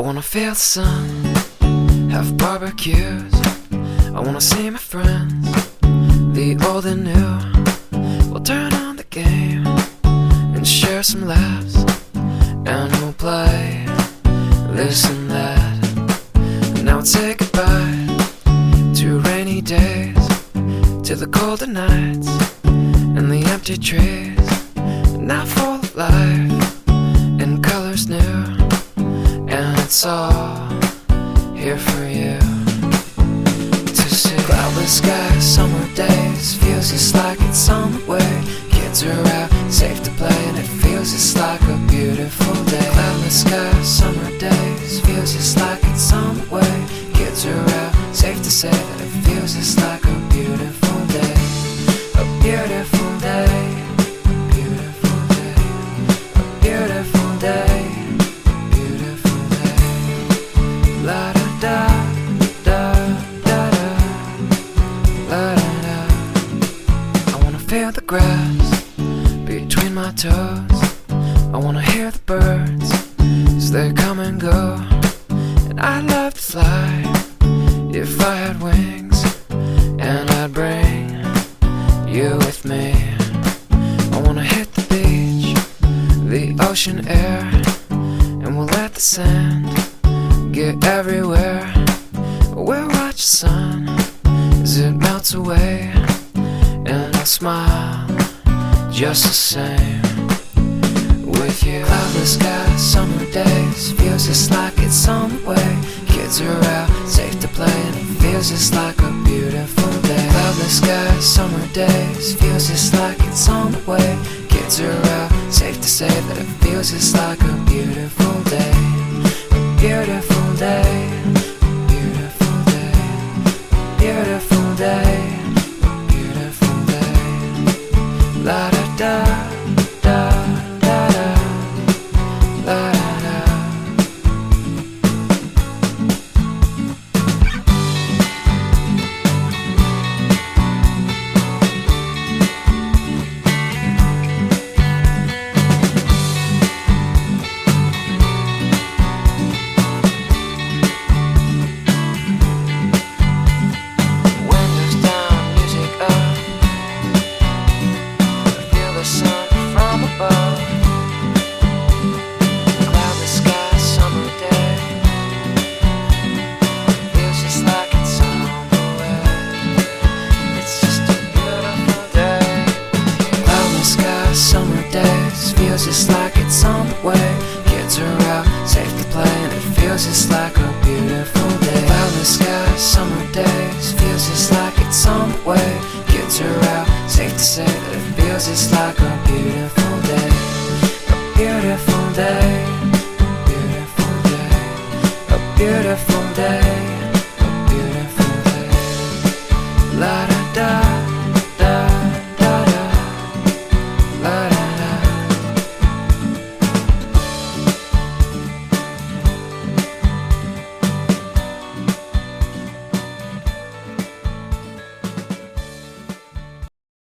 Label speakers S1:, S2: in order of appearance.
S1: wanna feel the sun, have barbecues. I wanna see my friends, the old and new. We'll turn on the game and share some laughs, and we'll play this and that. Now we'll say goodbye to rainy days, to the colder nights and the empty trees. Now full of life and colors new, and it's all here for you to see. Cloudless skies, summer days, feels just like it's on the way. Kids are out, safe to play, and it feels just like a beautiful day. Cloudless skies, summer days, feels just like it's on the way. Kids are out, safe to say that it feels just like a beautiful day. A beautiful day, a beautiful day, a beautiful day, beautiful day. La da da da da da, la da da. I wanna feel the grass between my toes. I wanna hear the birds as they come and go. And I'd love to fly if I had wings, and I'd bring you with me. I wanna hit the beach, the ocean air, and we'll let the sand get everywhere. We'll watch the sun as it melts away, and I'll smile just the same with you. Cloudless skies, summer days, feels just like it's on the way. Kids are out, safe to play, and it feels just like a beautiful day. Cloudless skies, summer days, feels just like it's on the way. Kids are out, safe to say that it feels just like a beautiful day. A beautiful day, beautiful day, beautiful day, beautiful day. La da da da da da, la da da. Windows down, music up, feel the sun from above. Cloudless sky, summer day, feels just like it's on the way. It's just a beautiful day. Cloudless sky, summer days, feels just like it's on the way. Kids are out, safe to play, and it feels just like a beautiful day. Cloudless sky, summer days, feels just like it's on the way. Kids are out, safe to say that it feels just like a beautiful day. A beautiful day, beautiful day, a beautiful day.